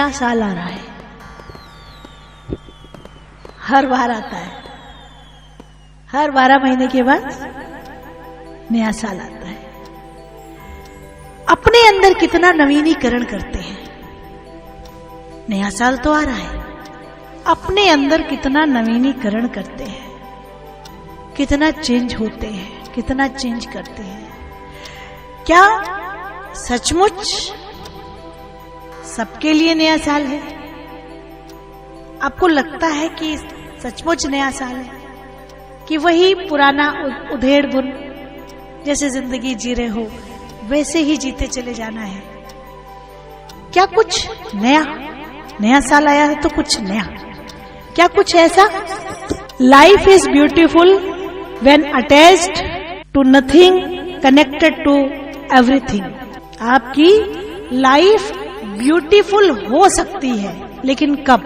नया साल आ रहा है, हर बार आता है, हर 12 महीने के बाद नया साल आता है। अपने अंदर कितना नवीनीकरण करते हैं। नया साल तो आ रहा है, अपने अंदर कितना नवीनीकरण करते हैं, कितना चेंज होते हैं, कितना चेंज करते हैं। क्या सचमुच सबके लिए नया साल है? आपको लगता है कि सचमुच नया साल है, कि वही पुराना उधेड़ बुन जैसे जिंदगी जी रहे हो वैसे ही जीते चले जाना है? क्या कुछ नया? नया साल आया है तो कुछ नया, क्या कुछ ऐसा? Life is beautiful when attached to nothing connected to everything. आपकी लाइफ ब्यूटीफुल हो सकती है, लेकिन कब?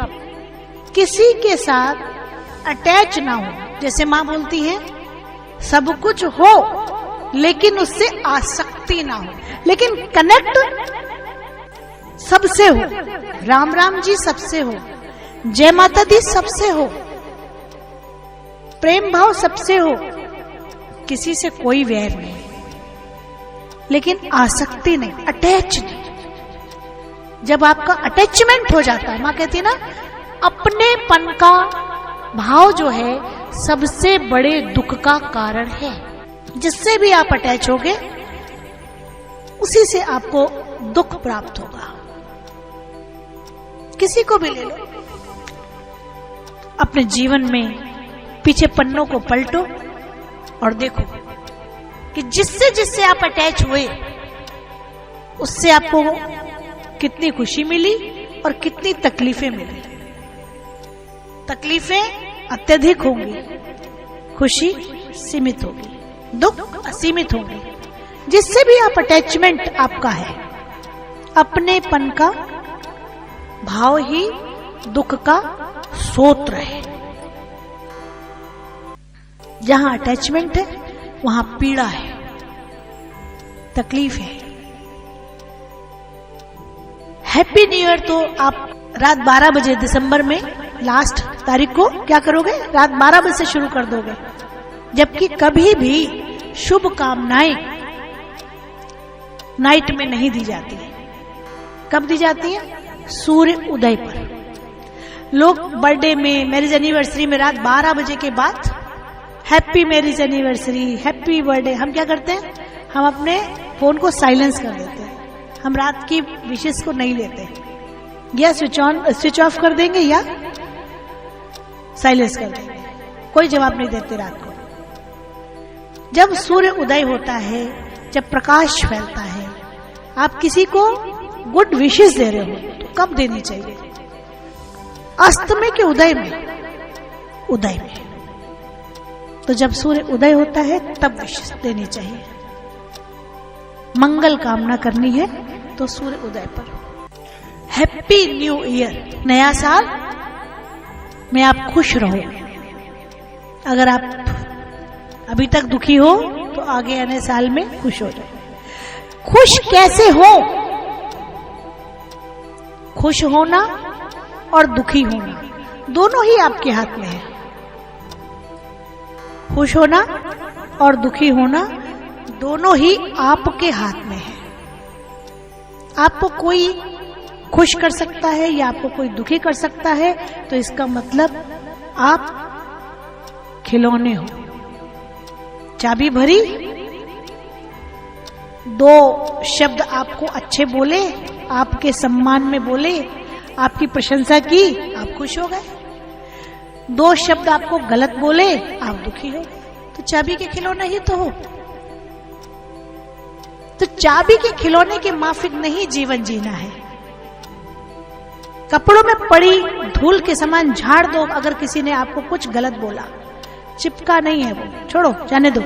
किसी के साथ अटैच ना हो। जैसे माँ बोलती है सब कुछ हो लेकिन उससे आसक्ति ना हो, लेकिन कनेक्ट सबसे हो। राम राम जी सबसे हो, जय माता दी सबसे हो, प्रेम भाव सबसे हो, किसी से कोई वैर नहीं, लेकिन आसक्ति नहीं, अटैच नहीं। जब आपका अटैचमेंट हो जाता है, माँ कहती है ना, अपनेपन का भाव जो है सबसे बड़े दुख का कारण है। जिससे भी आप अटैच होगे उसी से आपको दुख प्राप्त होगा। किसी को भी ले लो, अपने जीवन में पीछे पन्नों को पलटो और देखो कि जिससे जिससे आप अटैच हुए उससे आपको कितनी खुशी मिली और कितनी तकलीफें मिली। तकलीफें अत्यधिक होंगी, खुशी सीमित होगी, दुख असीमित होंगे। जिससे भी आप अटैचमेंट आपका है, अपनेपन का भाव ही दुख का स्रोत है। जहां अटैचमेंट है वहां पीड़ा है, तकलीफ है। हैप्पी न्यू ईयर तो आप रात 12 बजे दिसंबर में लास्ट तारीख को क्या करोगे? रात 12 बजे से शुरू कर दोगे। जबकि कभी भी शुभ कामनाएं नाइट में नहीं दी जाती है। कब दी जाती है? सूर्य उदय पर। लोग बर्थडे में, मैरिज एनिवर्सरी में रात 12 बजे के बाद happy marriage anniversary, happy birthday, हम क्या करते हैं? हम अपने फोन को साइलेंस कर देते हैं। हम रात की विशेष को नहीं लेते, या स्विच ऑफ कर देंगे या साइलेंस कर देंगे, कोई जवाब नहीं देते रात को। जब सूर्य उदय होता है, जब प्रकाश फैलता है, आप किसी को गुड विशेस दे रहे हो तो कब देनी चाहिए? अस्त में कि उदय में? उदय में। तो जब सूर्य उदय होता है तब विशेस देनी चाहिए। मंगल कामना करनी है तो सूर्य उदय पर। हैप्पी न्यू ईयर, नया साल में आप खुश रहो। अगर आप अभी तक दुखी हो तो आगे आने साल में खुश हो जाओ। खुश कैसे हो? खुश होना और दुखी होना दोनों ही आपके हाथ में है। खुश होना और दुखी होना दोनों ही आपके हाथ में है। आपको कोई खुश कर सकता है या आपको कोई दुखी कर सकता है, तो इसका मतलब आप खिलौने हो। चाबी भरी, 2 शब्द आपको अच्छे बोले, आपके सम्मान में बोले, आपकी प्रशंसा की, आप खुश हो गए। 2 शब्द आपको गलत बोले, आप दुखी हो। तो चाबी के खिलौने ही तो हो। तो चाबी के खिलौने के माफिक नहीं जीवन जीना है। कपड़ों में पड़ी धूल के समान झाड़ दो अगर किसी ने आपको कुछ गलत बोला, चिपका नहीं है वो, छोड़ो, जाने दो।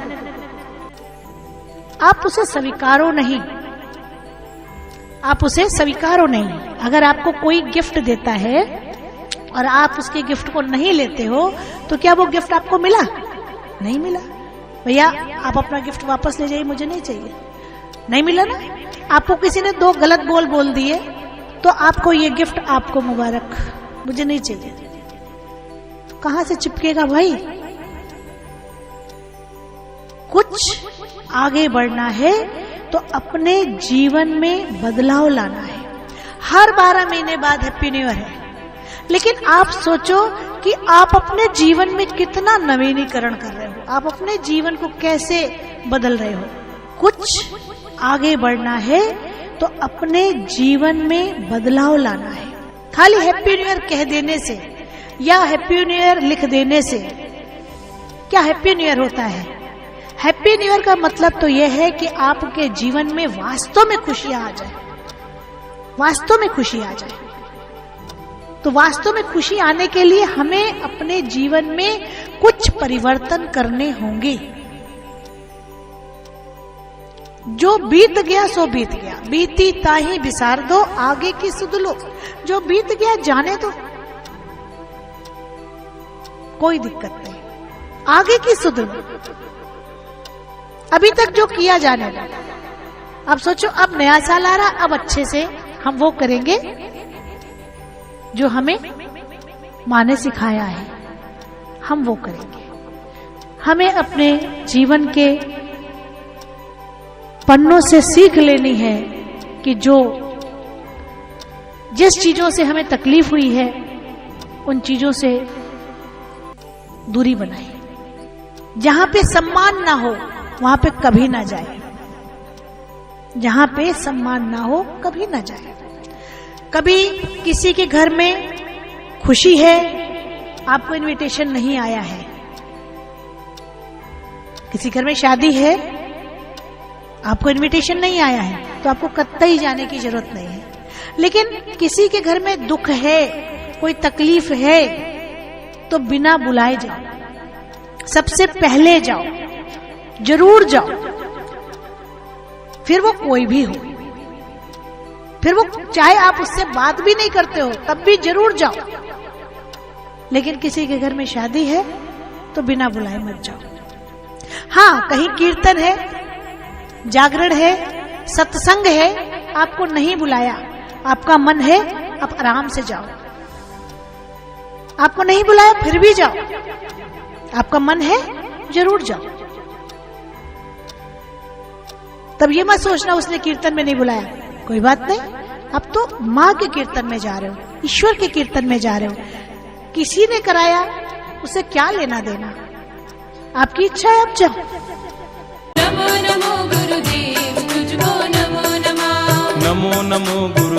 आप उसे स्वीकारो नहीं, आप उसे स्वीकारो नहीं। अगर आपको कोई गिफ्ट देता है और आप उसके गिफ्ट को नहीं लेते हो तो क्या वो गिफ्ट आपको मिला? नहीं मिला। भैया आप अपना गिफ्ट वापस ले जाइए, मुझे नहीं चाहिए। नहीं मिला ना। आपको किसी ने 2 गलत बोल दिए तो आपको ये गिफ्ट आपको मुबारक, मुझे नहीं चाहिए। तो कहां से चिपकेगा भाई? कुछ आगे बढ़ना है तो अपने जीवन में बदलाव लाना है। हर 12 महीने बाद हैप्पी न्यू ईयर है, लेकिन आप सोचो कि आप अपने जीवन में कितना नवीनीकरण कर रहे हो, आप अपने जीवन को कैसे बदल रहे हो। कुछ आगे बढ़ना है तो अपने जीवन में बदलाव लाना है। खाली हैप्पी न्यू ईयर कह देने से या हैप्पी न्यू ईयर लिख देने से क्या हैप्पी न्यू ईयर होता है? हैप्पी न्यू ईयर का मतलब तो यह है कि आपके जीवन में वास्तव में खुशियां आ जाए, वास्तव में खुशी आ जाए। तो वास्तव में खुशी आने के लिए हमें अपने जीवन में कुछ परिवर्तन करने होंगे। जो बीत गया सो बीत गया, बीती ताही बिसार दो, आगे की सुध लो। जो बीत गया जाने दो, कोई दिक्कत नहीं, आगे की सुध लो। अभी तक जो किया जाने दो। अब सोचो, अब नया साल आ रहा, अब अच्छे से हम वो करेंगे जो हमें माँ ने सिखाया है, हम वो करेंगे। हमें अपने जीवन के पन्नों से सीख लेनी है कि जिस चीजों से हमें तकलीफ हुई है उन चीजों से दूरी बनाए। जहां पे सम्मान ना हो वहां पे कभी ना जाए, जहां पे सम्मान ना हो कभी ना जाए। कभी किसी के घर में खुशी है, आपको इनविटेशन नहीं आया है, किसी घर में शादी है, आपको इनविटेशन नहीं आया है, तो आपको कतई जाने की जरूरत नहीं है। लेकिन किसी के घर में दुख है, कोई तकलीफ है, तो बिना बुलाए जाओ, सबसे पहले जाओ, जरूर जाओ। फिर वो कोई भी हो, फिर वो चाहे आप उससे बात भी नहीं करते हो, तब भी जरूर जाओ। लेकिन किसी के घर में शादी है तो बिना बुलाए मत जाओ। हाँ, कहीं कीर्तन है, जागरण है, सत्संग है, आपको नहीं बुलाया, आपका मन है, आप आराम से जाओ। आपको नहीं बुलाया फिर भी जाओ, आपका मन है, जरूर जाओ। तब ये मत सोचना उसने कीर्तन में नहीं बुलाया, कोई बात नहीं। अब तो माँ के कीर्तन में जा रहे हो, ईश्वर के कीर्तन में जा रहे हो। किसी ने कराया, उसे क्या लेना देना, आपकी इच्छा है, आप जाओ। नमो नमो गुरुदेव, तुझको नमो नमः। नमो नमो गुरु